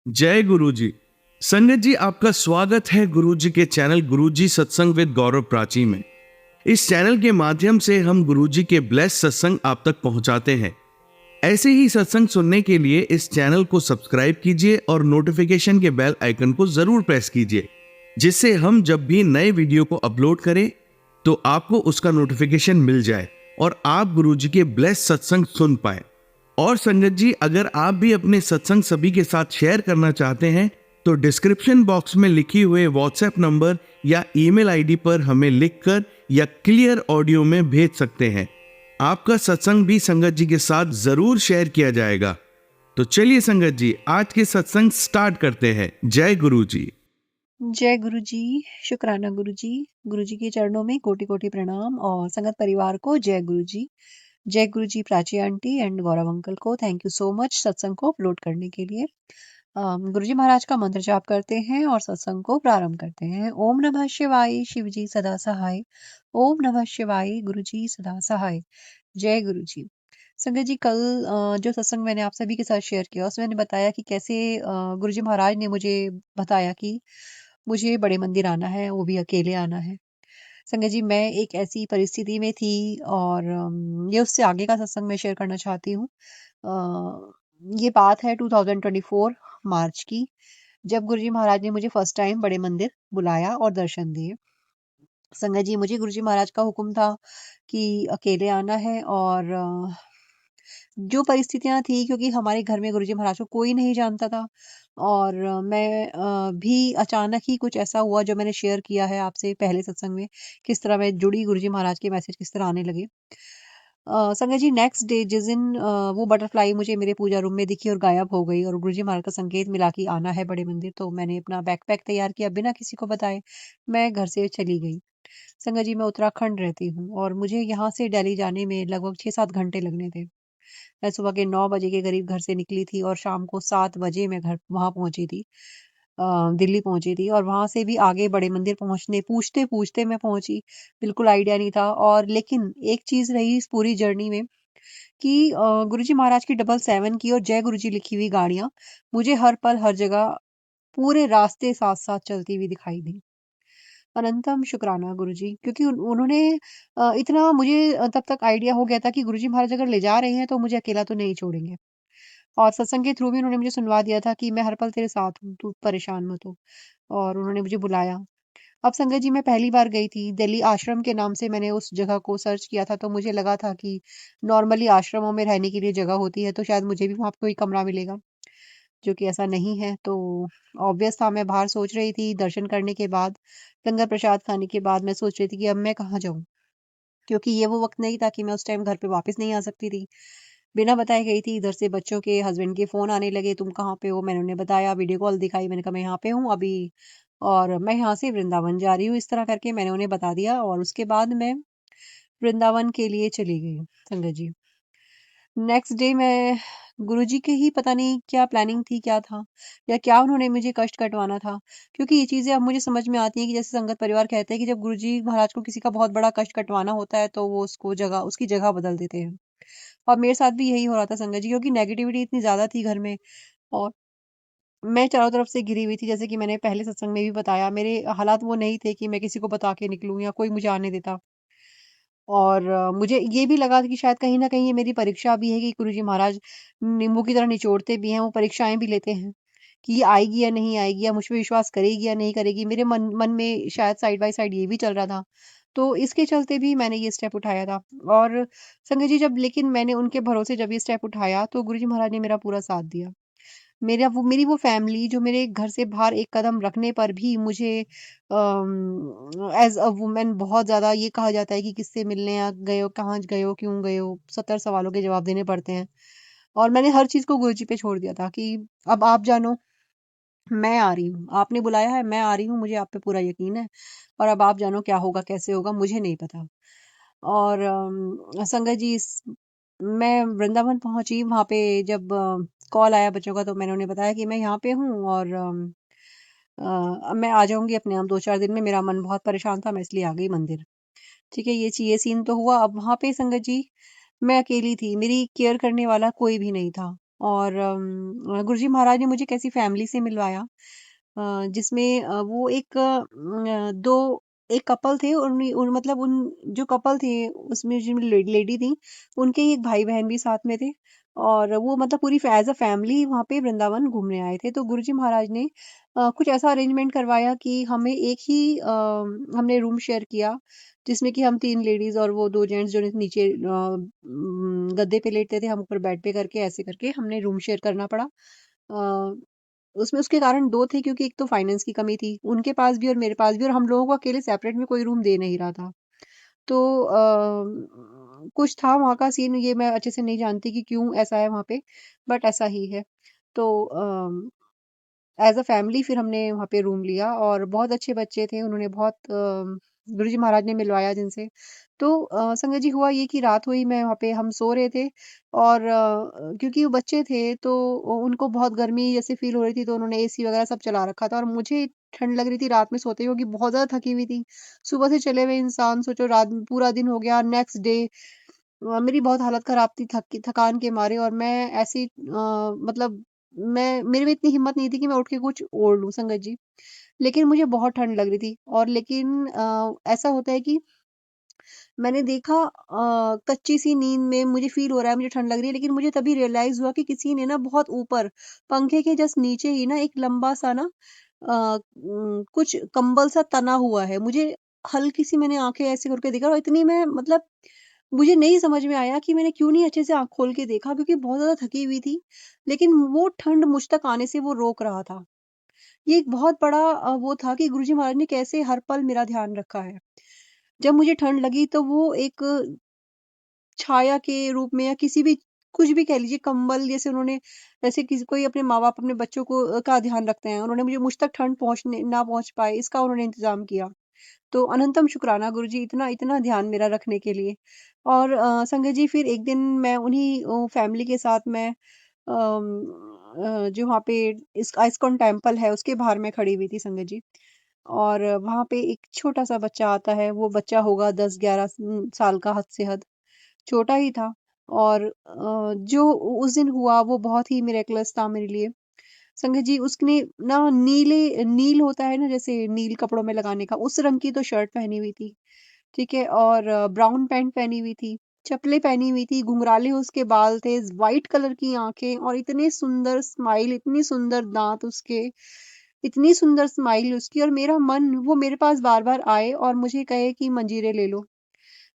जय गुरु जी। संगत जी, आपका स्वागत है गुरु जी के चैनल गुरु जी सत्संग विद गौरव प्राची में। इस चैनल के माध्यम से हम गुरु जी के ब्लेस सत्संग आप तक पहुंचाते हैं। ऐसे ही सत्संग सुनने के लिए इस चैनल को सब्सक्राइब कीजिए और नोटिफिकेशन के बेल आइकन को जरूर प्रेस कीजिए, जिससे हम जब भी नए वीडियो को अपलोड करें तो आपको उसका नोटिफिकेशन मिल जाए और आप गुरु जी के ब्लेस सत्संग सुन पाए। और संगत जी, अगर आप भी अपने सत्संग सभी के साथ शेयर करना चाहते हैं तो डिस्क्रिप्शन बॉक्स में लिखी हुए व्हाट्सएप नंबर या ईमेल आईडी पर हमें लिखकर या क्लियर ऑडियो में भेज सकते हैं। आपका सत्संग भी संगत जी के साथ जरूर शेयर किया जाएगा। तो चलिए संगत जी, आज के सत्संग स्टार्ट करते हैं। जय गुरु जी। जय गुरु जी। शुक्राना गुरु जी। गुरु जी के चरणों में कोटि कोटि प्रणाम और संगत परिवार को जय गुरु जी। जय Guru ji Prachi aunty and Gaurav uncle को थैंक यू सो मच सत्संग को अपलोड करने के लिए। गुरु जी महाराज का मंत्र जाप करते हैं और सत्संग को प्रारंभ करते हैं। ओम नमः शिवाय शिव जी सदा सहाय। ओम नमः शिवाय गुरु जी सदा सहाय। जय गुरु जी। संगत जी, कल जो सत्संग मैंने आप सभी के साथ शेयर किया उसमें मैंने बताया कि कैसे गुरु जी महाराज ने मुझे बताया कि मुझे बड़े मंदिर आना है, वो भी अकेले आना है। संगत जी, मैं एक ऐसी परिस्थिति में थी और ये उससे आगे का सत्संग मैं शेयर करना चाहती हूँ। ये बात है 2024 मार्च की, जब गुरुजी महाराज ने मुझे फर्स्ट टाइम बड़े मंदिर बुलाया और दर्शन दिए। संगत जी, मुझे गुरुजी महाराज का हुक्म था कि अकेले आना है और जो परिस्थितियाँ थी, क्योंकि हमारे घर में गुरुजी महाराज को कोई नहीं जानता था और मैं भी अचानक ही कुछ ऐसा हुआ जो मैंने शेयर किया है आपसे पहले सत्संग में, किस तरह मैं जुड़ी, गुरुजी महाराज के मैसेज किस तरह आने लगे। संगत जी, नेक्स्ट डे जिस दिन वो बटरफ्लाई मुझे मेरे पूजा रूम में दिखी और गायब हो गई और गुरुजी महाराज का संकेत मिला कि आना है बड़े मंदिर, तो मैंने अपना बैकपैक तैयार किया बिना किसी को बताए, मैं घर से चली गई। संगत जी, मैं उत्तराखंड रहती हूँ और मुझे यहाँ से दिल्ली जाने में लगभग 6-7 घंटे लगने थे। मैं सुबह के 9 बजे के करीब घर से निकली थी और शाम को 7 बजे मैं घर वहाँ पहुँची थी। दिल्ली पहुँची थी और वहाँ से भी आगे बड़े मंदिर पहुँचने पूछते-पूछते मैं पहुँची। बिल्कुल आइडिया नहीं था और लेकिन एक चीज़ रही इस पूरी जर्नी में कि गुरुजी महाराज की 777 की और जय गुरुजी लिखी हुई गाड़ियाँ मुझे हर पल, हर जगह, पूरे रास्ते साथ-साथ चलती हुई दिखाई दी। अनंतम शुक्राना गुरुजी, क्योंकि उन्होंने इतना मुझे तब तक आइडिया हो गया था कि गुरुजी महाराज अगर ले जा रहे हैं तो मुझे अकेला तो नहीं छोड़ेंगे। और सत्संग के थ्रू भी उन्होंने मुझे सुनवा दिया था कि मैं हर पल तेरे साथ हूँ, तू परेशान मत हो। और उन्होंने मुझे बुलाया। अब संगत जी, मैं पहली बार गई थी दिल्ली आश्रम के नाम से, मैंने उस जगह को सर्च किया था तो मुझे लगा था कि नॉर्मली आश्रमों में रहने के लिए जगह होती है तो शायद मुझे भी वहाँ पे कोई कमरा मिलेगा, जो कि ऐसा नहीं है। तो ऑब्वियस था, मैं बाहर सोच रही थी दर्शन करने के बाद, लंगर प्रसाद खाने के बाद मैं सोच रही थी कि अब मैं कहाँ जाऊँ? क्योंकि ये वो वक़्त नहीं था कि मैं उस टाइम घर पे वापस नहीं आ सकती थी। बिना बताए गई थी, इधर से बच्चों के, हस्बैंड के फ़ोन आने लगे, "तुम कहाँ पे हो?" मैंने उन्हें बताया, वीडियो कॉल दिखाई, मैंने कहा, "मैं यहाँ पे हूँ अभी और मैं यहाँ से वृंदावन जा रही हूँ।" इस तरह करके मैंने उन्हें बता दिया और उसके बाद मैं वृंदावन के लिए चली गई, संगत जी। नेक्स्ट डे मैं, गुरुजी के ही पता नहीं क्या प्लानिंग थी, क्या था या क्या उन्होंने मुझे कष्ट कटवाना था, क्योंकि ये चीज़ें अब मुझे समझ में आती हैं कि जैसे संगत परिवार कहते हैं कि जब गुरुजी महाराज को किसी का बहुत बड़ा कष्ट कटवाना होता है तो वो उसकी जगह बदल देते हैं। और मेरे साथ भी यही हो रहा था संगत जी, क्योंकि नेगेटिविटी इतनी ज़्यादा थी घर में और मैं चारों तरफ से घिरी हुई थी। जैसे कि मैंने पहले सत्संग में भी बताया, मेरे हालात वो नहीं थे कि मैं किसी को बता के निकलूँ या कोई मुझे आने देता। और मुझे ये भी लगा कि शायद कहीं न कहीं ये मेरी परीक्षा भी है कि गुरुजी महाराज नींबू की तरह निचोड़ते भी हैं, वो परीक्षाएँ भी लेते हैं, कि ये आएगी या नहीं आएगी, या मुझ पे विश्वास करेगी या नहीं करेगी। मेरे मन मन में शायद साइड बाय साइड ये भी चल रहा था। तो इसके चलते भी मैंने ये स्टेप उठाया था और संगत जी, जब लेकिन मैंने उनके भरोसे जब ये स्टेप उठाया तो गुरुजी महाराज ने मेरा पूरा साथ दिया। मेरी वो फैमिली जो मेरे घर से बाहर एक कदम रखने पर भी मुझे एज़ अ वुमन बहुत ज़्यादा ये कहा जाता है कि किससे मिलने गए हो, कहाँ गए हो, क्यों गए हो? 70 सवालों के जवाब देने पड़ते हैं। और मैंने हर चीज़ को गुरुजी पे छोड़ दिया था कि अब आप जानो, मैं आ रही हूँ। आपने बुलाया है, मैं आ रही हूँ, मुझे आप पे पूरा यकीन है और अब आप जानो क्या होगा, कैसे होगा, मुझे नहीं पता। और संगत जी, मैं वृंदावन पहुँची, वहाँ पे जब कॉल आया बच्चों का तो मैंने उन्हें बताया कि मैं यहाँ पे हूँ और अब मैं आ जाऊँगी अपने आप 2-4 दिन में, मेरा मन बहुत परेशान था, मैं इसलिए आ गई मंदिर। ठीक है, ये सीन तो हुआ। अब वहाँ पे संगत जी, मैं अकेली थी, मेरी केयर करने वाला कोई भी नहीं था और गुरुजी महाराज ने मुझे कैसी फैमिली से मिलवाया, जिसमें वो दो एक कपल थे, मतलब उन जो कपल थे उसमें जो लेडी थी, उनके एक भाई बहन भी साथ में थे। और वो मतलब पूरी एज अ फैमिली वहाँ पे वृंदावन घूमने आए थे। तो गुरुजी महाराज ने कुछ ऐसा अरेंजमेंट करवाया कि हमें एक ही हमने रूम शेयर किया, जिसमें कि हम 3 लेडीज और वो 2 जेंट्स जो नीचे गद्दे पे लेटे थे, हम ऊपर बेड पे करके ऐसे करके हमने रूम शेयर करना पड़ा। अ, उसमें उसके कारण 2 थे, क्योंकि एक तो फाइनेंस की कमी थी, उनके पास भी और मेरे पास भी, और हम लोगों को अकेले सेपरेट में कोई रूम दे नहीं रहा था। तो कुछ था वहाँ का सीन, ये मैं अच्छे से नहीं जानती कि क्यों ऐसा है वहाँ पे, बट ऐसा ही है। तो एज़ अ फैमिली फिर हमने वहाँ पे रूम लिया, और बहुत अच्छे बच्चे थे, उन्होंने बहुत गुरुजी महाराज ने मिलवाया जिनसे। तो संगत जी हुआ ये कि रात हुई, मैं वहाँ पे हम सो रहे थे, और क्योंकि वो बच्चे थे तो उनको बहुत गर्मी जैसे फ़ील हो रही थी, तो उन्होंने एसी वगैरह सब चला रखा था, और मुझे ठंड लग रही थी रात में सोते हुए, कि बहुत ज़्यादा थकी हुई थी। सुबह से चले हुए इंसान, सोचो रात पूरा दिन हो गया, नेक्स्ट डे मेरी बहुत हालत खराब थी थकान के मारे, और मैं ऐसी मतलब मैं मेरे में इतनी हिम्मत नहीं थी कि मैं उठ के कुछ ओढ़ लूँ संगत जी। लेकिन मुझे बहुत ठंड लग रही थी, और लेकिन ऐसा होता है कि मैंने देखा कच्ची सी नींद में मुझे फ़ील हो रहा है मुझे ठंड लग रही है, लेकिन मुझे तभी रियलाइज़ हुआ कि किसी ने ना बहुत ऊपर पंखे के जस्ट नीचे ही ना एक लंबा-सा ना कुछ कंबल सा तना हुआ है। मुझे हल्की सी मैंने आँखें ऐसे करके देखा, और इतनी मैं मतलब मुझे नहीं समझ में आया कि मैंने क्यों नहीं अच्छे से आँख खोल के देखा, क्योंकि बहुत ज़्यादा थकी हुई थी। लेकिन वो ठंड मुझ तक आने से वो रोक रहा था। ये एक बहुत बड़ा वो था कि गुरुजी महाराज ने कैसे हर पल मेरा ध्यान रखा है। जब मुझे ठंड लगी तो वो एक छाया के रूप में, या किसी भी कुछ भी कह लीजिए, कंबल जैसे उन्होंने, जैसे किसी कोई अपने माँ-बाप अपने बच्चों को का ध्यान रखते हैं, उन्होंने मुझ तक ठंड पहुँचने ना पहुँच पाए, इसका उन्होंने इंतज़ाम किया। तो अनंतम शुक्राना गुरुजी, इतना इतना ध्यान मेरा रखने के लिए। और संगत जी फिर एक दिन मैं उन्हीं फैमिली के साथ मैं जो वहाँ पे इस्कॉन टेम्पल है उसके बाहर मैं खड़ी हुई थी संगत जी। और वहाँ पे एक छोटा-सा बच्चा आता है, वो बच्चा होगा 10-11 साल का हद से हद, छोटा ही था। और जो उस दिन हुआ वो बहुत ही मिरेकलस था मेरे लिए। संगत जी उसने ना नील होता है ना, जैसे नील कपड़ों में लगाने का, उस रंग की तो शर्ट पहनी हुई थी, ठीक है? और ब्राउन पैंट पहनी हुई थी, चप्पलें पहनी हुई थी, घुंघराले उसके बाल थे, व्हाइट कलर की आँखें, और इतने सुंदर स्माइल, इतनी सुंदर दाँत उसके, इतनी सुंदर स्माइल उसकी, और मेरा मन वो मेरे पास बार-बार आए और मुझे कहे कि मंजीरे ले लो।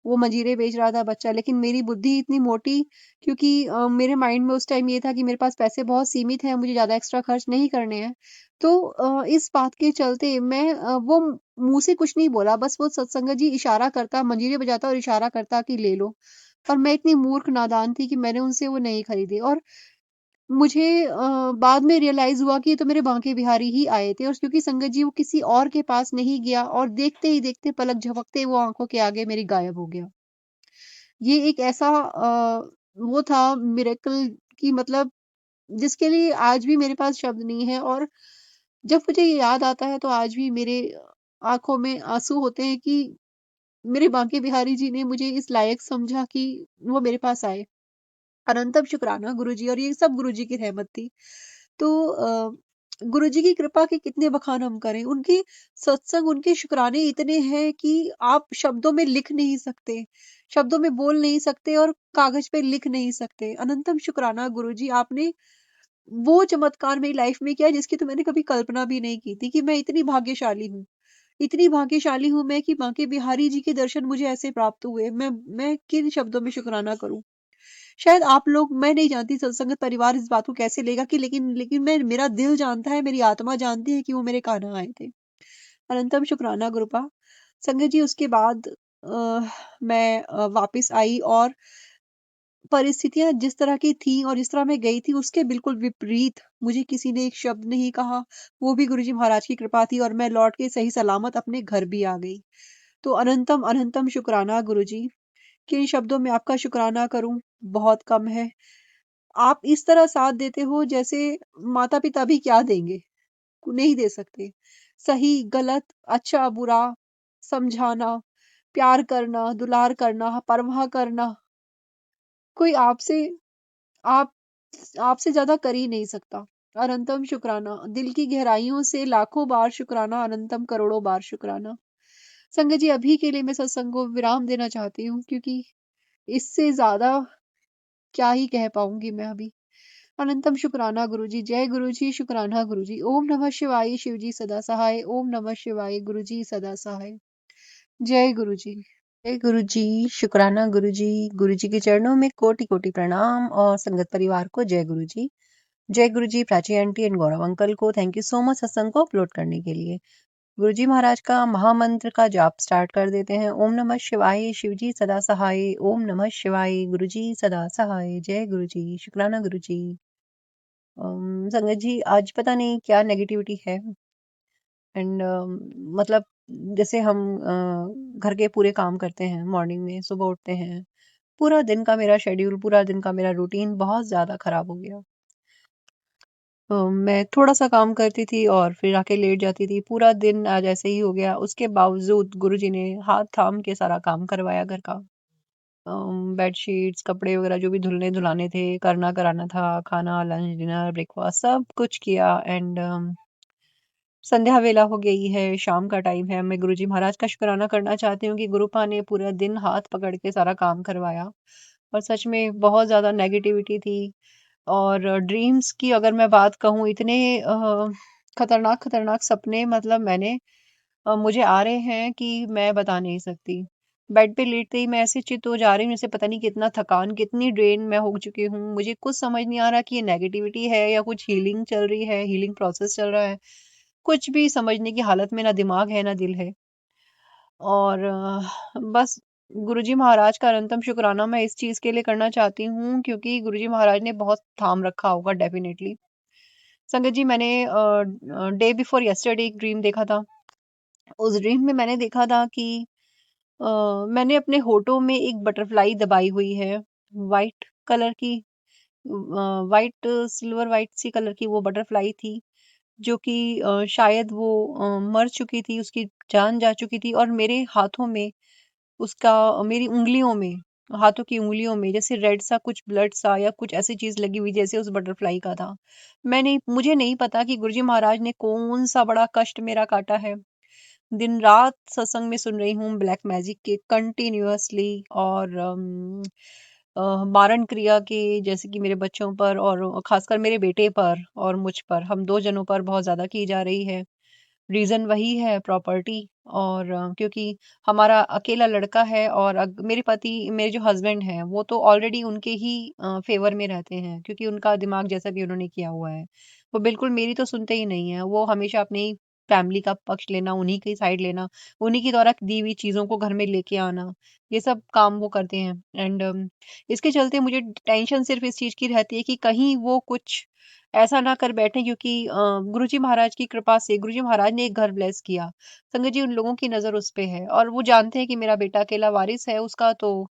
वो मंजीरे बेच रहा था बच्चा, लेकिन मेरी बुद्धि इतनी मोटी, क्योंकि मेरे माइंड में उस टाइम ये था कि मेरे पास पैसे बहुत सीमित हैं, मुझे ज़्यादा एक्स्ट्रा खर्च नहीं करने हैं। तो इस बात के चलते मैं वो मुँह से कुछ नहीं बोला, बस वो सत्संग जी इशारा करता, मंजीरे बजाता और इशारा करता कि ले लो। और मैं इतनी मूर्ख नादान थी कि मैंने उनसे वो नहीं खरीदे, और मुझे बाद में रियलाइज़ हुआ कि ये तो मेरे बांके बिहारी ही आए थे, और क्योंकि संगत जी वो किसी और के पास नहीं गया, और देखते ही देखते पलक झपकते वो आँखों के आगे मेरी गायब हो गया। ये एक ऐसा वो था मिरेकल, कि मतलब जिसके लिए आज भी मेरे पास शब्द नहीं है, और जब मुझे ये याद आता है तो आज भी मेरे आँखों में आँसू होते हैं कि मेरे बांके बिहारी जी ने मुझे इस लायक समझा कि वो मेरे पास आए। अनंतम शुक्राना गुरुजी, और ये सब गुरुजी की रहमत थी। तो गुरुजी की कृपा के कितने बखान हम करें, उनकी सत्संग, उनके शुक्राने इतने हैं कि आप शब्दों में लिख नहीं सकते, शब्दों में बोल नहीं सकते, और कागज पे लिख नहीं सकते। अनंतम शुक्राना गुरुजी, आपने वो चमत्कार मेरी लाइफ में किया जिसकी तो मैंने कभी कल्पना भी नहीं की थी, कि मैं इतनी भाग्यशाली हूँ। इतनी भाग्यशाली हूँ मैं कि बांके बिहारी जी के दर्शन मुझे ऐसे प्राप्त हुए। मैं किन शब्दों में शुक्राना करूँ? शायद आप लोग, मैं नहीं जानती सत्संगत परिवार इस बात को कैसे लेगा, कि लेकिन लेकिन मैं, मेरा दिल जानता है, मेरी आत्मा जानती है कि वो मेरे कान्हा आए थे। अनंतम शुक्राना गुरुपा। संगत जी उसके बाद मैं वापस आई, और परिस्थितियां जिस तरह की थी और जिस तरह मैं गई थी उसके बिल्कुल विपरीत, मुझे किसी ने एक शब्द नहीं कहा। वो भी गुरुजी महाराज की कृपा थी, और मैं लौट के सही सलामत अपने घर भी आ गई। तो अनंतम अनंतम शुक्राना गुरुजी। किन शब्दों में आपका शुक्राना करूं, बहुत कम है। आप इस तरह साथ देते हो जैसे माता-पिता भी क्या देंगे, नहीं दे सकते। सही, गलत, अच्छा, बुरा, समझाना, प्यार करना, दुलार करना, परवाह करना, कोई आपसे, आप आपसे ज़्यादा कर ही नहीं सकता। अनंतम शुक्राना, दिल की गहराइयों से लाखों बार शुक्राना, अनंतम करोड़ों बार शुक्राना। संगत जी, अभी के लिए मैं सत्संग को विराम देना चाहती हूँ, क्योंकि इससे ज़्यादा क्या ही कह पाऊँगी मैं अभी। अनंतम शुक्राना गुरुजी, जय गुरुजी, शुक्राना गुरुजी। ओम नमः शिवाय, शिवजी सदा सहाय। ओम नमः शिवाय, गुरुजी सदा सहाय। जय गुरुजी। जय गुरुजी, शुक्राना गुरुजी। गुरुजी के चरणों में कोटि-कोटि प्रणाम, और संगत परिवार को जय गुरुजी। जय Guruji, Prachi aunty and Gaurav uncle को थैंक यू सो मच सत्संग को अपलोड करने के लिए। गुरुजी महाराज का महामंत्र का जाप स्टार्ट कर देते हैं। ओम नमः शिवाय, शिवजी सदा सहाय। ओम नमः शिवाय, गुरुजी सदा सहाय। जय गुरुजी, शुक्राना गुरुजी। संगत जी, आज पता नहीं क्या नेगेटिविटी है, एंड मतलब जैसे हम घर के पूरे काम करते हैं, मॉर्निंग में सुबह उठते हैं, पूरा दिन का मेरा शेड्यूल, पूरा दिन का मेरा रूटीन बहुत ज़्यादा खराब हो गया। मैं थोड़ा-सा काम करती थी और फिर आके लेट जाती थी। पूरा दिन आज ऐसे ही हो गया। उसके बावजूद गुरुजी ने हाथ थाम के सारा काम करवाया घर का। बेडशीट्स, कपड़े वगैरह जो भी धुलने-धुलाने थे, करना कराना था, खाना, लंच, डिनर, ब्रेकफास्ट सब कुछ किया, एंड संध्या वेला हो गई है, शाम का टाइम है। मैं गुरुजी महाराज का शुक्राना करना चाहती हूँ कि गुरुपा ने पूरा दिन हाथ पकड़ के सारा काम करवाया। और सच में बहुत ज़्यादा नेगेटिविटी थी। और ड्रीम्स की अगर मैं बात कहूँ, इतने खतरनाक-खतरनाक सपने मतलब मुझे आ रहे हैं कि मैं बता नहीं सकती। बेड पे लेटते ही मैं ऐसे चित्त हो जा रही हूँ, जैसे पता नहीं कितना थकान, कितनी ड्रेन मैं हो चुकी हूँ। मुझे कुछ समझ नहीं आ रहा कि ये नेगेटिविटी है या कुछ हीलिंग चल रही है, हीलिंग प्रोसेस चल रहा है। कुछ भी समझने की हालत में ना दिमाग है, ना दिल है। और बस गुरुजी महाराज का अनंतम शुक्राना मैं इस चीज़ के लिए करना चाहती हूँ, क्योंकि गुरुजी महाराज ने बहुत थाम रखा होगा डेफ़िनेटली। संगत जी, मैंने डे बिफोर यस्टरडे एक ड्रीम देखा था। उस ड्रीम में मैंने देखा था कि अ, मैंने अपने होठों में एक बटरफ्लाई दबाई हुई है, व्हाइट कलर की, व्हाइट सिल्वर व्हाइट सी कलर की वो बटरफ्लाई थी, जो कि शायद वो मर चुकी थी, उसकी जान जा चुकी थी, और मेरे हाथों में उसका, मेरी उँगलियों में, हाथों की उँगलियों में जैसे रेड सा कुछ ब्लड सा या कुछ ऐसी चीज़ लगी हुई जैसे उस बटरफ्लाई का था। मुझे नहीं पता कि गुरुजी महाराज ने कौन-सा बड़ा कष्ट मेरा काटा है। दिन-रात सत्संग में सुन रही हूँ ब्लैक मैजिक के कंटिन्यूअसली, और मारण क्रिया के, जैसे कि मेरे बच्चों पर और खासकर मेरे बेटे पर और मुझ पर, हम 2 जनों पर बहुत ज़्यादा की जा रही है। रीज़न वही है, प्रॉपर्टी। और क्योंकि हमारा अकेला लड़का है, और मेरे पति, मेरे जो हस्बैंड हैं, वो तो ऑलरेडी उनके ही फ़ेवर में रहते हैं, क्योंकि उनका दिमाग जैसा भी उन्होंने किया हुआ है। वो बिल्कुल मेरी तो सुनते ही नहीं हैं। वो हमेशा अपनी फैमिली का पक्ष लेना, उन्हीं की साइड लेना, उन्हीं की द्वारा दी हुई चीज़ों को घर में लेके आना, ये सब काम वो करते हैं। एंड इसके चलते मुझे टेंशन सिर्फ़ इस चीज़ की रहती है कि कहीं वो कुछ ऐसा ना कर बैठें, क्योंकि गुरुजी महाराज की कृपा से गुरुजी महाराज ने एक घर ब्लेस किया। संगत जी, उन लोगों की नज़र उस पे है, और वो जानते हैं कि मेरा बेटा अकेला वारिस है उसका, तो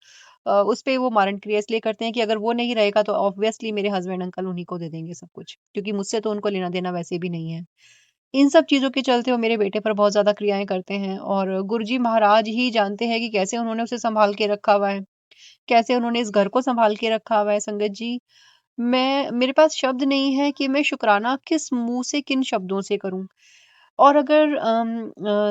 उस पे वो मारण क्रिया इसलिए करते हैं कि अगर वो नहीं रहेगा तो ऑब्वियसली मेरे हस्बैंड अंकल उन्हीं को दे देंगे सब कुछ, क्योंकि मुझसे तो उनको लेना-देना वैसे भी नहीं है। इन सब चीज़ों के चलते वो मेरे बेटे पर बहुत ज़्यादा क्रियाएँ करते हैं, और गुरुजी महाराज ही जानते हैं कि कैसे उन्होंने उसे सँभाल के रखा हुआ है, कैसे उन्होंने इस घर को सँभाल के रखा हुआ है संगत जी। मेरे पास शब्द नहीं है कि मैं शुक्राना किस मुँह से, किन शब्दों से करूँ। और अगर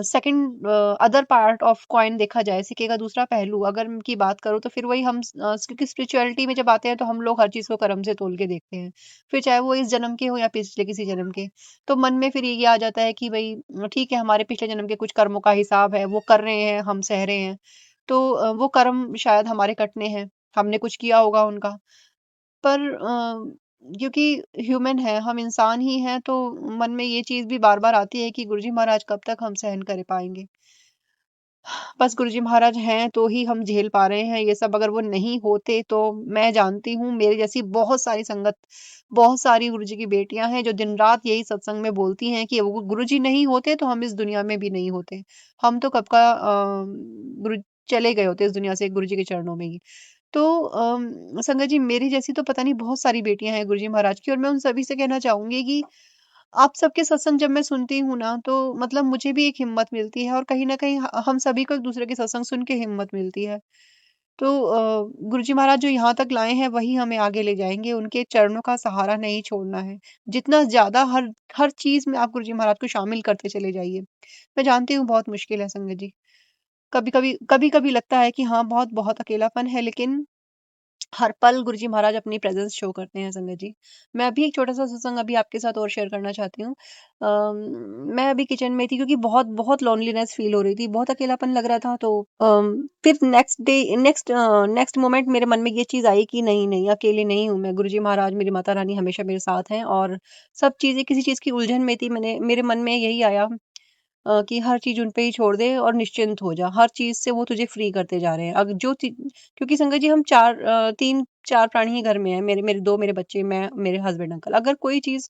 second other part of coin देखा जाए, सिक्के का दूसरा पहलू अगर की बात करूँ, तो फिर वही क्योंकि स्पिरिचुअलिटी में जब आते हैं तो हम लोग हर चीज़ को कर्म से तोल के देखते हैं। फिर चाहे वो इस जन्म के हो या पिछले किसी जन्म के। तो मन में फिर ये आ जाता है कि भई ठीक है, हमारे पिछले जन्म के कुछ कर्मों का हिसाब है, वो कर रहे हैं, हम सह रहे हैं। तो वो कर्म शायद हमारे कटने हैं, हमने कुछ किया होगा उनका। पर क्योंकि ह्यूमन है, हम इंसान ही हैं, तो मन में ये चीज़ भी बार-बार आती है कि गुरुजी महाराज कब तक हम सहन कर पाएँगे। बस गुरुजी महाराज हैं तो ही हम झेल पा रहे हैं ये सब। अगर वो नहीं होते तो मैं जानती हूँ मेरे जैसी बहुत सारी संगत, बहुत सारी गुरुजी की बेटियाँ हैं जो दिन-रात यही सत्संग में बोलती हैं कि वो गुरुजी नहीं होते तो हम इस दुनिया में भी नहीं होते। हम तो कब का गुरु चले गए होते इस दुनिया से गुरुजी के चरणों में ही। तो संगत जी, मेरी जैसी तो पता नहीं बहुत सारी बेटियाँ हैं गुरुजी महाराज की, और मैं उन सभी से कहना चाहूँगी कि आप सबके सत्संग जब मैं सुनती हूँ ना, तो मतलब मुझे भी एक हिम्मत मिलती है, और कहीं न कहीं हम सभी को एक-दूसरे के सत्संग सुन के हिम्मत मिलती है। तो गुरुजी महाराज जो यहाँ तक लाए हैं वही हमें आगे ले जाएंगे, उनके चरणों का सहारा नहीं छोड़ना है। जितना ज्यादा हर हर चीज में आप गुरुजी महाराज को शामिल करते चले जाइए। मैं जानती हूँ बहुत मुश्किल है संगत जी, कभी कभी लगता है कि हाँ बहुत बहुत अकेलापन है, लेकिन हर पल गुरुजी महाराज अपनी प्रेजेंस शो करते हैं संगत जी। मैं अभी एक छोटा सा सत्संग अभी आपके साथ और शेयर करना चाहती हूँ। मैं अभी किचन में थी क्योंकि बहुत बहुत लोनलीनेस फील हो रही थी, बहुत अकेलापन लग रहा था। तो फिर नेक्स्ट मोमेंट मेरे मन में ये चीज आई कि नहीं नहीं, अकेले नहीं हूँ मैं, गुरुजी महाराज मेरी माता रानी हमेशा मेरे साथ हैं। और सब चीजें किसी चीज की उलझन में थी, मैंने मेरे मन में यही आया कि हर चीज उन पे ही छोड़ दे और निश्चिंत हो जा, हर चीज से वो तुझे फ्री करते जा रहे हैं। अगर क्योंकि संगत जी हम तीन चार प्राणी ही घर में है, मेरे मेरे दो मेरे बच्चे, मैं, मेरे हस्बैंड अंकल। अगर कोई चीज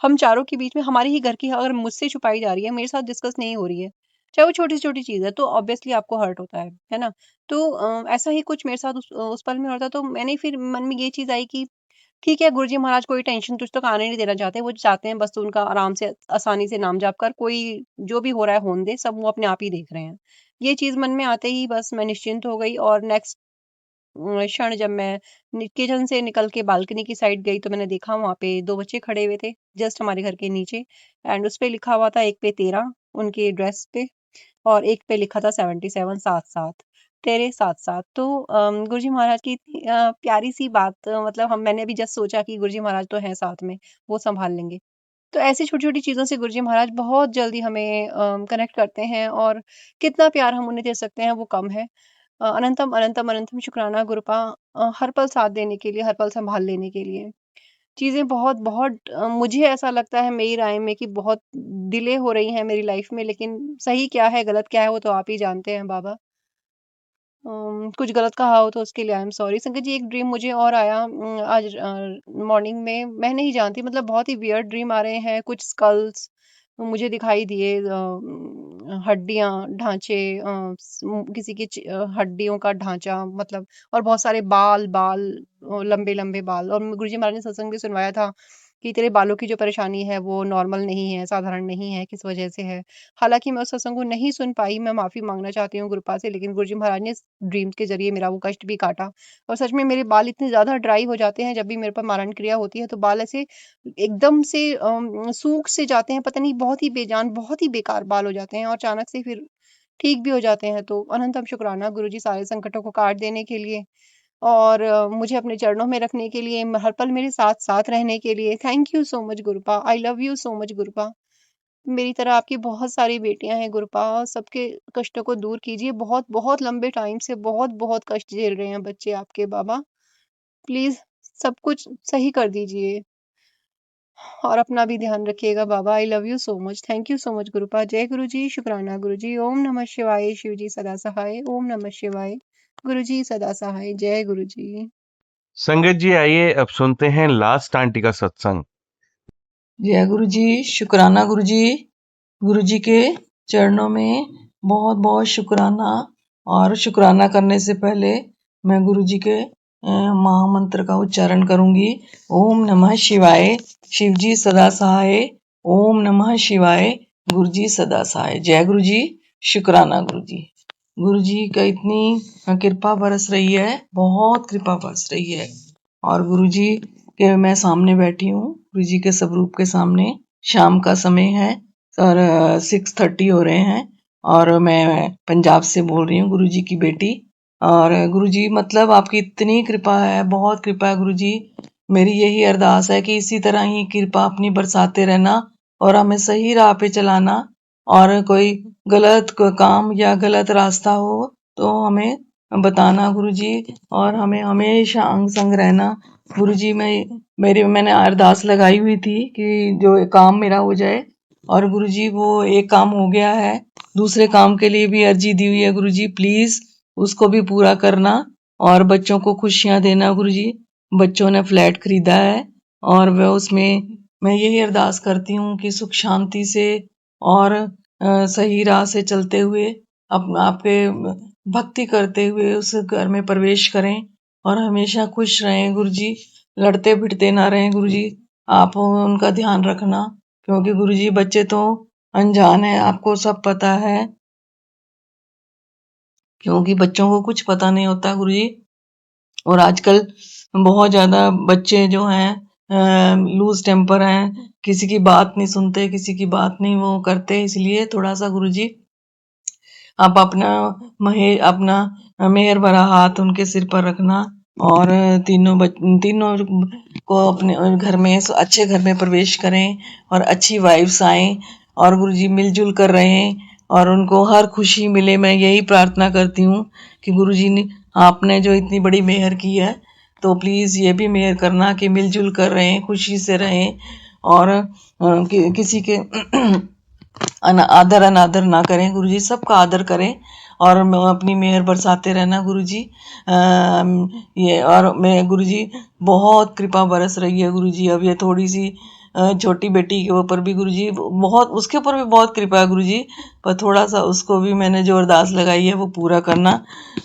हम चारों के बीच में हमारे ही घर की अगर मुझसे छुपाई जा रही है, मेरे साथ डिस्कस नहीं हो रही है, चाहे वो छोटी छोटी चीज है, तो ऑब्वियसली आपको हर्ट होता है ना। तो ऐसा ही कुछ मेरे साथ उस पल में होता। तो मैंने फिर मन में ये चीज आई कि ठीक है, गुरुजी महाराज कोई टेंशन तुझ तक आने नहीं देना चाहते, वो चाहते हैं बस तू उनका आराम से आसानी से नाम जाप कर, कोई जो भी हो रहा है होने दे, सब वो अपने आप ही देख रहे हैं। ये चीज मन में आते ही बस मैं निश्चिंत हो गई। और नेक्स्ट क्षण जब मैं किचन से निकल के बालकनी की साइड गई, तो मैंने देखा वहां पे दो बच्चे खड़े हुए थे जस्ट हमारे घर के नीचे। एंड उस पे लिखा हुआ था, एक पे 13 उनके ड्रेस पे, और एक पे लिखा था 77 साथ साथ, तेरे साथ साथ। तो गुरुजी महाराज की इतनी प्यारी सी बात, मतलब हम मैंने अभी जस्ट सोचा कि गुरुजी महाराज तो हैं साथ में, वो संभाल लेंगे। तो ऐसी छोटी छोटी चीजों से गुरुजी महाराज बहुत जल्दी हमें कनेक्ट करते हैं, और कितना प्यार हम उन्हें दे सकते हैं वो कम है। अनंतम अनंतम अनंतम शुक्राना गुरुपा, हर पल साथ देने के लिए, हर पल संभाल लेने के लिए। चीजें बहुत बहुत मुझे ऐसा लगता है मेरी राय में कि बहुत डिले हो रही हैं मेरी लाइफ में, लेकिन सही क्या है गलत क्या है वो तो आप ही जानते हैं बाबा। कुछ गलत कहा हो तो उसके लिए आई एम सॉरी। संगत जी, एक ड्रीम मुझे और आया आज मॉर्निंग में, मैं नहीं जानती, मतलब बहुत ही वियर्ड ड्रीम आ रहे हैं। कुछ स्कल्स मुझे दिखाई दिए, हड्डियां, ढांचे, किसी की हड्डियों का ढांचा, मतलब, और बहुत सारे बाल बाल, लंबे लंबे बाल। और गुरुजी महाराज ने सत्संग भी सुनवाया था कि तेरे बालों की जो परेशानी है वो नॉर्मल नहीं है, साधारण नहीं है, किस वजह से है। हालांकि मैं उस सत्संग को नहीं सुन पाई, मैं माफी मांगना चाहती हूँ गुरुपा से, लेकिन गुरुजी महाराज ने ड्रीम्स के जरिए मेरा वो कष्ट भी काटा। और सच में मेरे बाल इतने ज्यादा ड्राई हो जाते हैं, जब भी मेरे पर मारण क्रिया होती है तो बाल ऐसे एकदम से सूख से जाते हैं, पता नहीं, बहुत ही बेजान, बहुत ही बेकार बाल हो जाते हैं, और अचानक से फिर ठीक भी हो जाते हैं। तो अनंतम शुक्राना गुरुजी सारे संकटों को काट देने के लिए, और मुझे अपने चरणों में रखने के लिए, हर पल मेरे साथ साथ रहने के लिए। Thank you so much Gurupa, I love you so much Gurupa. मेरी तरह आपकी बहुत सारी बेटियां हैं गुरुपा, सबके कष्टों को दूर कीजिए। बहुत बहुत लंबे टाइम से बहुत बहुत कष्ट झेल रहे हैं बच्चे आपके बाबा, प्लीज सब कुछ सही कर दीजिए, और अपना भी ध्यान रखिएगा बाबा। I love you so much, thank you so much Gurupa. जय गुरु जी, शुक्राना गुरु जी। ओम नमः शिवाय, शिव जी सदा सहाय। ओम नमः शिवाय, गुरु जी सदा सहाय। जय गुरु जी। संगत जी, आइए अब सुनते हैं लास्ट आंटी का सत्संग। जय गुरु जी, शुक्राना गुरु जी। गुरु जी के चरणों में बहुत बहुत शुक्राना। और शुक्राना करने से पहले मैं गुरु जी के महामंत्र का उच्चारण करूंगी। ओम नमः शिवाय, शिव जी सदा सहाय। ओम नमः शिवाय, गुरु जी सदा सहाय। जय गुरु जी, शुक्राना गुरु जी। गुरु जी का इतनी कृपा बरस रही है, बहुत कृपा बरस रही है। और गुरु जी के मैं सामने बैठी हूँ, गुरु जी के स्वरूप के सामने। शाम का समय है और 6:30 हो रहे हैं, और मैं पंजाब से बोल रही हूँ, गुरु जी की बेटी। और गुरु जी, मतलब आपकी इतनी कृपा है, बहुत कृपा है गुरु जी। मेरी यही अरदास है कि इसी तरह ही कृपा अपनी बरसाते रहना, और हमें सही राह पे चलाना। और कोई गलत काम या गलत रास्ता हो तो हमें बताना गुरु जी, और हमें हमेशा अंग संग रहना गुरु जी। मैंने अरदास लगाई हुई थी कि जो काम मेरा हो जाए, और गुरु जी वो एक काम हो गया है, दूसरे काम के लिए भी अर्जी दी हुई है गुरु जी, प्लीज उसको भी पूरा करना। और बच्चों को खुशियां देना गुरु जी। बच्चों ने फ्लैट खरीदा है, और वह उसमें मैं यही अरदास करती हूँ कि सुख शांति से और सही राह से चलते हुए, आपके भक्ति करते हुए उस घर में प्रवेश करें, और हमेशा खुश रहें गुरु जी। लड़ते भिड़ते ना रहें गुरु जी। आप उनका ध्यान रखना, क्योंकि गुरु जी बच्चे तो अनजान है, आपको सब पता है। क्योंकि बच्चों को कुछ पता नहीं होता गुरुजी। और आजकल बहुत ज्यादा बच्चे जो हैं लूज टेम्पर हैं, किसी की बात नहीं सुनते, किसी की बात नहीं वो करते। इसलिए थोड़ा सा गुरुजी आप अपना मेहर भरा हाथ उनके सिर पर रखना और तीनों को अपने घर में अच्छे घर में प्रवेश करें और अच्छी वाइब्स आए और गुरुजी मिलजुल कर रहें और उनको हर खुशी मिले। मैं यही प्रार्थना करती हूँ कि गुरुजी ने आपने जो इतनी बड़ी मेहर की है, तो प्लीज ये भी मेहर करना कि मिलजुल कर रहें, खुशी से रहें और किसी के आदर अनादर ना करें गुरुजी, सबका आदर करें और अपनी मेहर बरसाते रहना गुरुजी। ये और मैं गुरुजी बहुत कृपा बरस रही है गुरुजी। अब ये थोड़ी सी छोटी बेटी के ऊपर भी गुरुजी बहुत, उसके ऊपर भी बहुत कृपा है गुरुजी, पर थोड़ा सा उसको भी मैंने जो अरदास लगाई है वो पूरा करना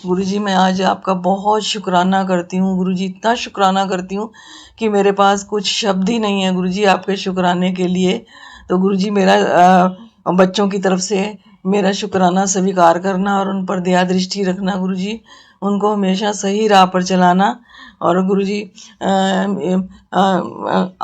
गुरुजी। मैं आज आपका बहुत शुक्राना करती हूँ गुरुजी, इतना शुक्राना करती हूँ कि मेरे पास कुछ शब्द ही नहीं है गुरुजी आपके शुक्राने के लिए। तो गुरुजी मेरा बच्चों की तरफ से मेरा शुक्राना स्वीकार करना और उन पर दया दृष्टि रखना गुरुजी, उनको हमेशा सही राह पर चलाना। और गुरुजी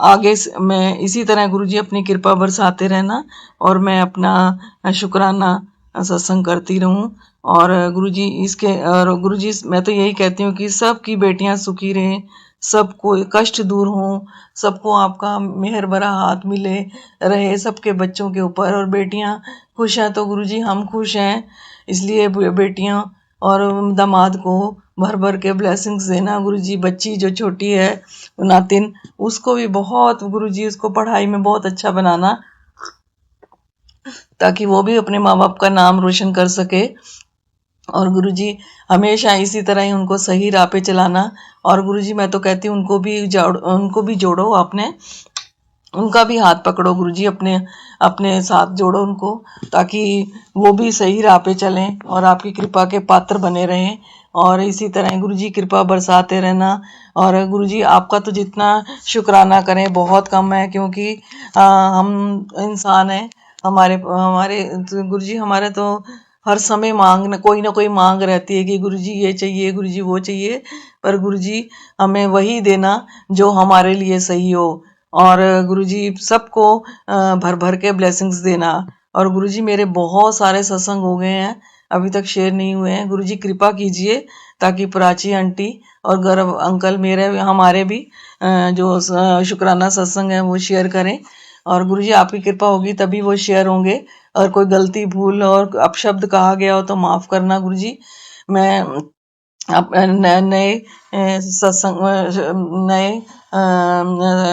आगे मैं इसी तरह गुरुजी अपनी कृपा बरसाते रहना और मैं अपना शुक्राना सत्संग करती रहूं। और गुरुजी और गुरुजी मैं तो यही कहती हूँ कि सबकी बेटियां सुखी रहें, सबको कष्ट दूर हो, सबको आपका मेहर भरा हाथ मिले रहे सबके बच्चों के ऊपर। और बेटियां खुश हैं तो गुरुजी हम खुश हैं, इसलिए बेटियां और दामाद को भर भर के ब्लेसिंग्स देना गुरुजी। बच्ची जो छोटी है नातिन, उसको भी बहुत गुरुजी, उसको पढ़ाई में बहुत अच्छा बनाना ताकि वो भी अपने माँ बाप का नाम रोशन कर सके। और गुरुजी हमेशा इसी तरह ही उनको सही राह पे चलाना। और गुरुजी मैं तो कहती हूँ उनको भी जोड़ो, आपने उनका भी हाथ पकड़ो गुरुजी, अपने साथ जोड़ो उनको, ताकि वो भी सही राह पे चलें और आपकी कृपा के पात्र बने रहें। और इसी तरह गुरुजी कृपा बरसाते रहना। और गुरुजी आपका तो जितना शुक्राना करें बहुत कम है, क्योंकि हम इंसान हैं, हमारे हमारे गुरुजी हमारे तो हर समय कोई ना कोई मांग रहती है कि गुरुजी ये चाहिए, गुरुजी वो चाहिए। पर गुरुजी हमें वही देना जो हमारे लिए सही हो। और गुरुजी सबको भर भर के ब्लेसिंग्स देना। और गुरुजी मेरे बहुत सारे सत्संग हो गए हैं, अभी तक शेयर नहीं हुए हैं। गुरुजी कृपा कीजिए ताकि प्राची आंटी और गौरव अंकल हमारे भी जो शुक्राना सत्संग है वो शेयर करें। और गुरुजी आपकी कृपा होगी तभी वो शेयर होंगे। और कोई गलती भूल और अपशब्द कहा गया हो तो माफ करना गुरुजी। मैं नए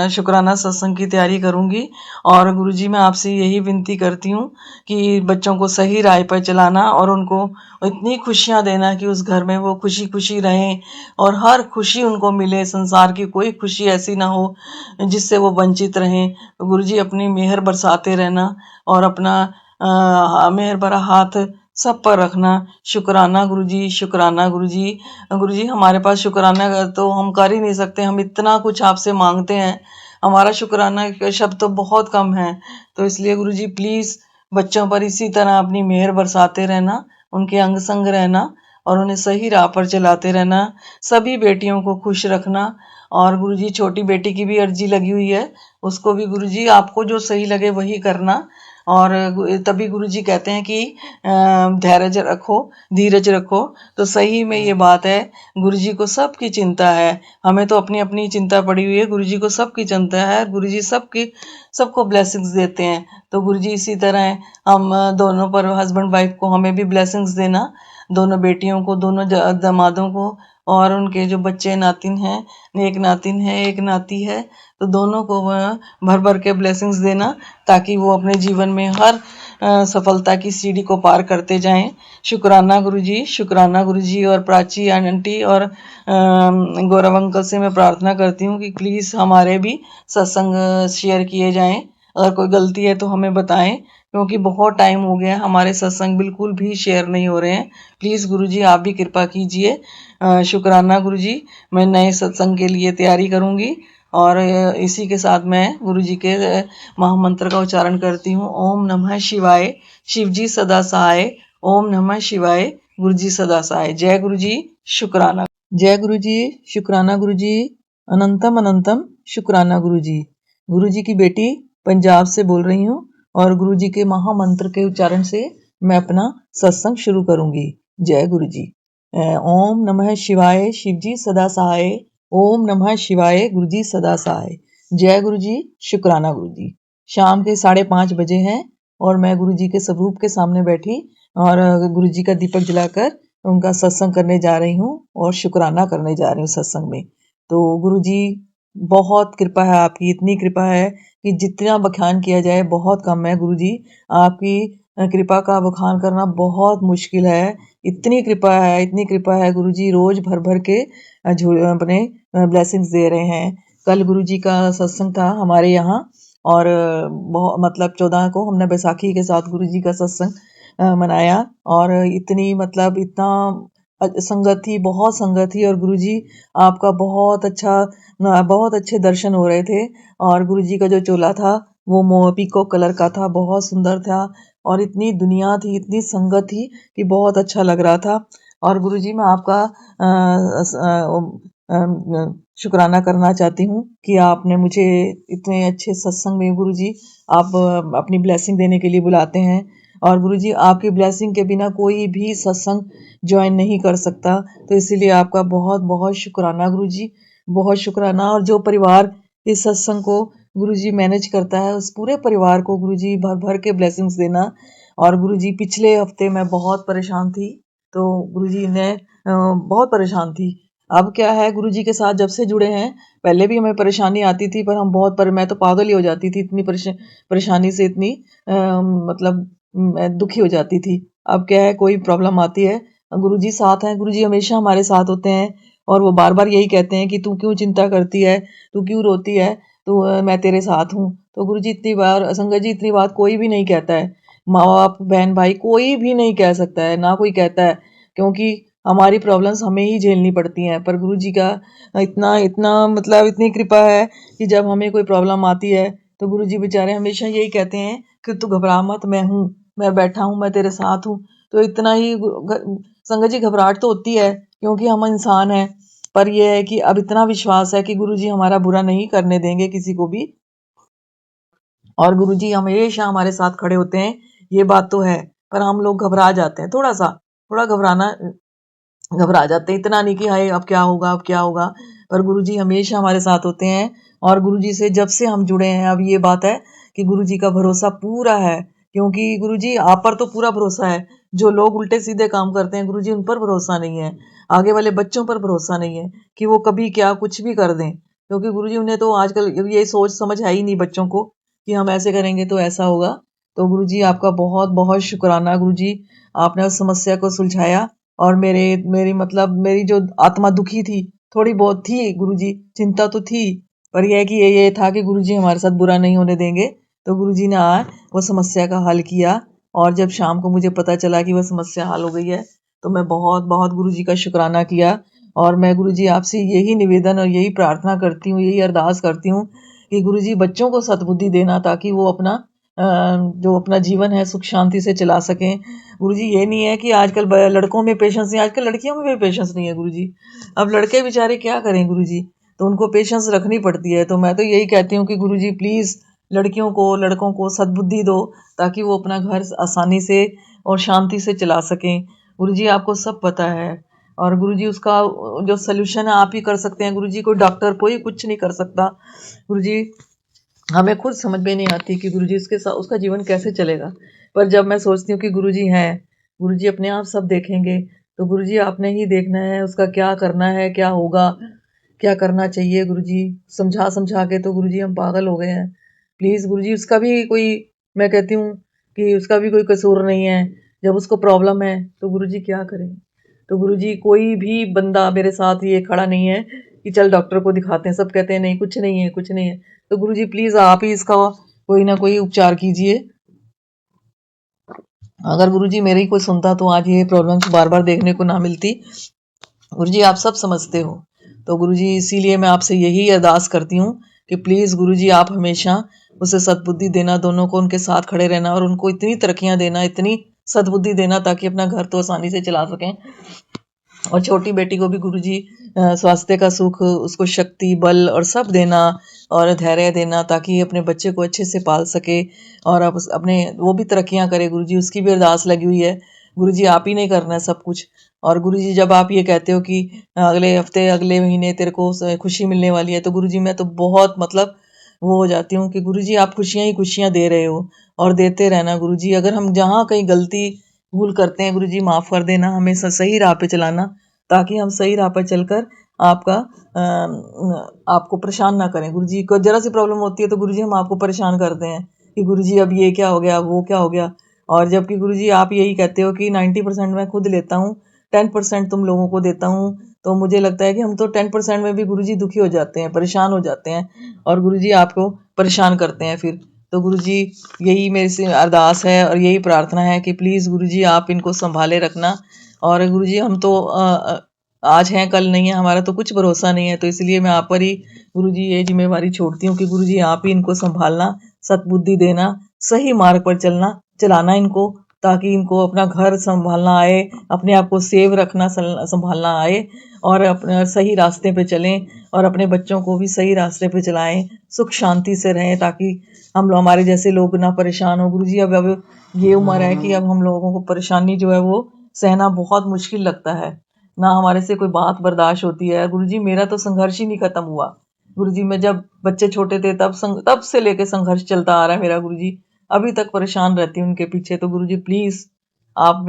शुक्राना सत्संग की तैयारी करूंगी। और गुरुजी मैं आपसे यही विनती करती हूँ कि बच्चों को सही राह पर चलाना और उनको इतनी खुशियां देना कि उस घर में वो खुशी खुशी रहें और हर खुशी उनको मिले। संसार की कोई खुशी ऐसी ना हो जिससे वो वंचित रहें। गुरुजी अपनी मेहर बरसाते रहना और अपना मेहर भरा हाथ सब पर रखना। शुक्राना गुरुजी, शुक्राना गुरुजी। गुरुजी हमारे पास शुक्राना तो हम कर ही नहीं सकते, हम इतना कुछ आपसे मांगते हैं, हमारा शुक्राना का शब्द तो बहुत कम है। तो इसलिए गुरुजी प्लीज बच्चों पर इसी तरह अपनी मेहर बरसाते रहना, उनके अंग संग रहना और उन्हें सही राह पर चलाते रहना। सभी बेटियों को खुश रखना। और गुरुजी छोटी बेटी की भी अर्जी लगी हुई है, उसको भी गुरुजी आपको जो सही लगे वही करना। और तभी गुरुजी कहते हैं कि धैर्य रखो, धीरज रखो। तो सही में ये बात है, गुरुजी को सबकी चिंता है, हमें तो अपनी अपनी चिंता पड़ी हुई है, गुरुजी को सबकी चिंता है। गुरुजी सबको ब्लेसिंग्स देते हैं। तो गुरुजी इसी तरह हम दोनों पर, हस्बैंड वाइफ को, हमें भी ब्लेसिंग्स देना, दोनों बेटियों को, दोनों दामादों को और उनके जो बच्चे नातिन हैं, एक नातिन है एक नाती है, तो दोनों को भर भर के ब्लेसिंग्स देना ताकि वो अपने जीवन में हर सफलता की सीढ़ी को पार करते जाएं। शुक्राना गुरुजी, शुक्राना गुरुजी। और प्राची आंटी और गौरव अंकल से मैं प्रार्थना करती हूँ कि प्लीज हमारे भी सत्संग शेयर किए जाएं। अगर कोई गलती है तो हमें बताएं, क्योंकि बहुत टाइम हो गया हमारे सत्संग बिल्कुल भी शेयर नहीं हो रहे हैं। प्लीज गुरुजी आप भी कृपा कीजिए। शुक्राना गुरुजी। मैं नए सत्संग के लिए तैयारी करूंगी और इसी के साथ मैं गुरुजी के महामंत्र का उच्चारण करती हूँ। ओम नमः शिवाय, शिवजी सदा सहाय। ओम नमः शिवाय, गुरु जी सदा सहाय। जय गुरु जी, शुक्राना। जय गुरु जी, शुक्राना गुरु जी, अनंतम अनंतम शुक्राना गुरु जी। गुरु जी की बेटी पंजाब से बोल रही हूँ और गुरु जी के महामंत्र के उच्चारण से मैं अपना सत्संग शुरू करूंगी। जय गुरु जी। ओम नमः शिवाय, शिव जी सदा सहाय। ओम नमः शिवाय, गुरु जी सदा सहाय। जय गुरु जी, शुक्राना गुरु जी। शाम के 5:30 बजे हैं और मैं गुरु जी के स्वरूप के सामने बैठी और गुरु जी का दीपक जलाकर उनका सत्संग करने जा रही हूँ और शुक्राना करने जा रही हूँ सत्संग में। तो गुरु जी बहुत कृपा है आपकी, इतनी कृपा है कि जितना बखान किया जाए बहुत कम है। गुरु जी आपकी कृपा का बखान करना बहुत मुश्किल है। इतनी कृपा है, इतनी कृपा है। गुरु जी रोज भर भर के अपने ब्लेसिंग्स दे रहे हैं। कल गुरु जी का सत्संग था हमारे यहाँ और बहुत मतलब 14 को हमने बैसाखी के साथ गुरु जी का सत्संग मनाया और इतनी मतलब इतना संगत थी, बहुत संगत थी और गुरु जी आपका बहुत अच्छे दर्शन हो रहे थे और गुरु जी का जो चोला था वो पीको कलर का था, बहुत सुंदर था और इतनी दुनिया थी, इतनी संगत थी कि बहुत अच्छा लग रहा था। और गुरु जी मैं आपका शुक्राना करना चाहती हूँ कि आपने मुझे इतने अच्छे सत्संग में गुरु जी आप अपनी ब्लेसिंग देने के लिए बुलाते हैं और गुरु जी आपकी ब्लेसिंग के बिना कोई भी सत्संग ज्वाइन नहीं कर सकता। तो इसीलिए आपका बहुत बहुत शुक्राना गुरु जी, बहुत शुक्राना। और जो परिवार इस सत्संग को गुरु जी मैनेज करता है उस पूरे परिवार को गुरु जी भर भर के ब्लेसिंग्स देना। और गुरु जी पिछले हफ्ते मैं बहुत परेशान थी तो गुरु जी ने बहुत परेशान थी। अब क्या है गुरु जी के साथ जब से जुड़े हैं, पहले भी हमें परेशानी आती थी पर मैं तो पागल ही हो जाती थी इतनी परेशानी से, इतनी मतलब मैं दुखी हो जाती थी। अब क्या है कोई प्रॉब्लम आती है गुरु जी साथ हैं, गुरु जी हमेशा हमारे साथ होते हैं और वो बार बार यही कहते हैं कि तू क्यों चिंता करती है, तू क्यों रोती है, तो मैं तेरे साथ हूँ। तो गुरु जी इतनी बार संगत जी इतनी बात कोई भी नहीं कहता है, माँ बाप बहन भाई कोई भी नहीं कह सकता है, ना कोई कहता है, क्योंकि हमारी प्रॉब्लम्स हमें ही झेलनी पड़ती हैं। पर गुरु जी का इतना इतना मतलब इतनी कृपा है कि जब हमें कोई प्रॉब्लम आती है तो गुरु जी बेचारे हमेशा यही कहते हैं कि तू घबरा मत, मैं हूँ, मैं बैठा हूँ, मैं तेरे साथ हूँ। तो इतना ही संगत जी घबराहट तो होती है क्योंकि हम इंसान हैं, पर यह है कि अब इतना विश्वास है कि गुरु जी हमारा बुरा नहीं करने देंगे किसी को भी और गुरु जी हमेशा हमारे साथ खड़े होते हैं, ये बात तो है। पर हम लोग घबरा जाते हैं, थोड़ा घबरा जाते हैं, इतना नहीं कि हाय अब क्या होगा, अब क्या होगा। पर गुरु जी हमेशा हमारे साथ होते हैं और गुरु जी से जब से हम जुड़े हैं अब ये बात है कि गुरु जी का भरोसा पूरा है, क्योंकि गुरु जी आप पर तो पूरा भरोसा है। जो लोग उल्टे सीधे काम करते हैं गुरु जी उन पर भरोसा नहीं है, आगे वाले बच्चों पर भरोसा नहीं है कि वो कभी क्या कुछ भी कर दें, क्योंकि गुरु जी उन्हें तो आजकल ये सोच समझ है ही नहीं बच्चों को कि हम ऐसे करेंगे तो ऐसा होगा। तो गुरु जी आपका बहुत बहुत शुक्राना गुरु जी, आपने उस समस्या को सुलझाया और मेरी जो आत्मा दुखी थी, थोड़ी बहुत थी गुरु जी, चिंता तो थी, पर यह कि ये था कि गुरु जी हमारे साथ बुरा नहीं होने देंगे। तो गुरु जी ने आज वो समस्या का हल किया और जब शाम को मुझे पता चला कि वह समस्या हल हो गई है तो मैं बहुत बहुत गुरु जी का शुक्राना किया। और मैं गुरु जी आपसे यही निवेदन और यही प्रार्थना करती हूँ, यही अरदास करती हूँ कि गुरु जी बच्चों को सद्बुद्धि देना ताकि वो अपना जो अपना जीवन है सुख शांति से चला सकें। गुरु जी ये नहीं है कि आजकल लड़कों में पेशेंस नहीं, आजकल लड़कियों में भी पेशेंस नहीं है गुरु जी। अब लड़के बेचारे क्या करें गुरु जी, तो उनको पेशेंस रखनी पड़ती है। तो मैं तो यही कहती हूँ कि गुरु जी प्लीज़ लड़कों को सद्बुद्धि दो ताकि वो अपना घर आसानी से और शांति से चला सकें। गुरु जी आपको सब पता है और गुरु जी उसका जो सल्यूशन है आप ही कर सकते हैं। गुरु जी कोई डॉक्टर कोई कुछ नहीं कर सकता। गुरु जी हमें खुद समझ में नहीं आती कि गुरुजी उसके साथ उसका जीवन कैसे चलेगा। पर जब मैं सोचती हूँ कि गुरुजी हैं, गुरुजी अपने आप सब देखेंगे, तो गुरुजी आपने ही देखना है उसका क्या करना है, क्या होगा, क्या करना चाहिए। गुरुजी समझा समझा के तो गुरुजी हम पागल हो गए हैं। प्लीज़ गुरुजी उसका भी कोई, मैं कहती हूँ कि उसका भी कोई कसूर नहीं है। जब उसको प्रॉब्लम है तो गुरुजी क्या करें। तो गुरुजी कोई भी बंदा मेरे साथ ये खड़ा नहीं है कि चल डॉक्टर को दिखाते हैं, सब कहते हैं नहीं कुछ नहीं है, कुछ नहीं है। तो गुरुजी प्लीज आप ही इसका कोई ना कोई उपचार कीजिए। अगर गुरुजी मेरी कोई सुनता तो आज ये प्रॉब्लम्स बार बार देखने को ना मिलती। गुरुजी आप सब समझते हो, तो गुरुजी इसीलिए मैं आपसे यही अरदास करती हूँ कि प्लीज गुरुजी आप हमेशा उसे सद्बुद्धि देना, दोनों को उनके साथ खड़े रहना और उनको इतनी तरक्कियां देना, इतनी सद्बुद्धि देना ताकि अपना घर तो आसानी से चला सकें। और छोटी बेटी को भी गुरुजी स्वास्थ्य का सुख, उसको शक्ति, बल और सब देना और धैर्य देना ताकि अपने बच्चे को अच्छे से पाल सके और अब अपने वो भी तरक्कियां करे। गुरुजी उसकी भी अरदास लगी हुई है। गुरुजी आप ही नहीं करना है सब कुछ। और गुरुजी जब आप ये कहते हो कि अगले हफ्ते, अगले महीने तेरे को खुशी मिलने वाली है, तो गुरुजी मैं तो बहुत मतलब वो हो जाती हूँ कि गुरुजी आप खुशियां ही खुशियां दे रहे हो और देते रहना गुरुजी। अगर हम जहाँ कहीं गलती भूल करते हैं गुरुजी माफ कर देना, हमें सही राह पे चलाना ताकि हम सही राह पर चलकर आपको परेशान ना करें। गुरुजी को जरा सी प्रॉब्लम होती है तो गुरुजी हम आपको परेशान करते हैं कि गुरुजी अब ये क्या हो गया, वो क्या हो गया। और जबकि गुरुजी आप यही कहते हो कि 90% मैं खुद लेता हूँ, 10% तुम लोगों को देता हूँ। तो मुझे लगता है कि हम तो 10% में भी गुरुजी दुखी हो जाते हैं, परेशान हो जाते हैं और गुरुजी आपको परेशान करते हैं फिर। तो गुरुजी यही मेरी से अरदास है और यही प्रार्थना है कि प्लीज़ गुरुजी आप इनको संभाले रखना। और गुरुजी हम तो आज हैं कल नहीं है, हमारा तो कुछ भरोसा नहीं है, तो इसलिए मैं आप पर ही गुरुजी ये जिम्मेवारी छोड़ती हूँ कि गुरुजी आप ही इनको संभालना, सद्बुद्धि देना, सही मार्ग पर चलाना इनको ताकि इनको अपना घर संभालना आए, अपने आप को सेव रखना संभालना आए और अपने सही रास्ते पे चलें और अपने बच्चों को भी सही रास्ते पे चलाएं, सुख शांति से रहें ताकि हम लोग हमारे जैसे लोग ना परेशान हो। गुरुजी अब ये उम्र है कि अब हम लोगों को परेशानी जो है वो सहना बहुत मुश्किल लगता है, ना हमारे से कोई बात बर्दाश्त होती है। गुरुजी मेरा तो संघर्ष ही नहीं खत्म हुआ। गुरुजी मैं जब बच्चे छोटे थे तब से लेके संघर्ष चलता आ रहा है मेरा गुरुजी, अभी तक परेशान रहती हूँ उनके पीछे। तो गुरुजी प्लीज आप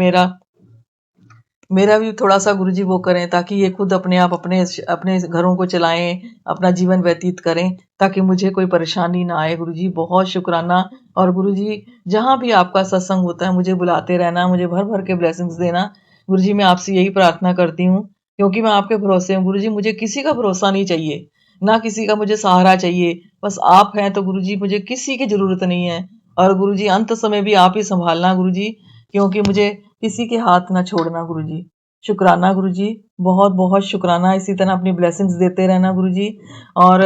मेरा भी थोड़ा सा गुरुजी वो करें ताकि ये खुद अपने आप अपने घरों को चलाएं, अपना जीवन व्यतीत करें ताकि मुझे कोई परेशानी ना आए। गुरुजी बहुत शुक्राना। और गुरुजी जहाँ भी आपका सत्संग होता है मुझे बुलाते रहना, मुझे भर भर के ब्लेसिंग्स देना। गुरुजी मैं आपसे यही प्रार्थना करती हूँ क्योंकि मैं आपके भरोसे हूँ। गुरुजी मुझे किसी का भरोसा नहीं चाहिए, ना किसी का मुझे सहारा चाहिए, बस आप हैं। तो गुरुजी मुझे किसी की जरूरत नहीं है और गुरुजी अंत समय भी आप ही संभालना गुरुजी, क्योंकि मुझे किसी के हाथ ना छोड़ना गुरुजी। शुक्राना गुरुजी, बहुत बहुत शुक्राना। इसी तरह अपनी ब्लेसिंग्स देते रहना गुरुजी। और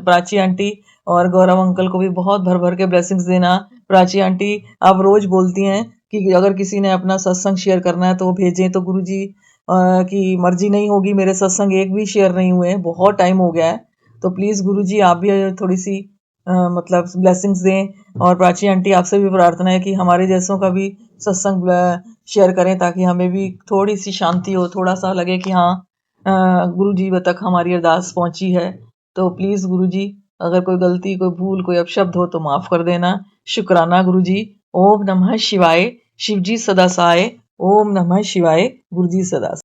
प्राची आंटी और गौरव अंकल को भी बहुत भर भर के ब्लेसिंग्स देना। प्राची आंटी आप रोज बोलती हैं कि अगर किसी ने अपना सत्संग शेयर करना है तो वो भेजें, तो गुरुजी की मर्जी नहीं होगी, मेरे सत्संग एक भी शेयर नहीं हुए, बहुत टाइम हो गया है। तो प्लीज गुरुजी आप भी थोड़ी सी मतलब ब्लेसिंग्स दें। और प्राची आंटी आपसे भी प्रार्थना है कि हमारे जैसों का भी सत्संग शेयर करें ताकि हमें भी थोड़ी सी शांति हो, थोड़ा सा लगे कि हाँ गुरुजी तक हमारी अरदास पहुंची है। तो प्लीज गुरुजी अगर कोई गलती, कोई भूल, कोई अपशब्द हो तो माफ कर देना। शुक्राना गुरुजी। ओम नमः शिवाय। शिवजी सदा सहाय। ओम नमः शिवाय। गुरुजी सदा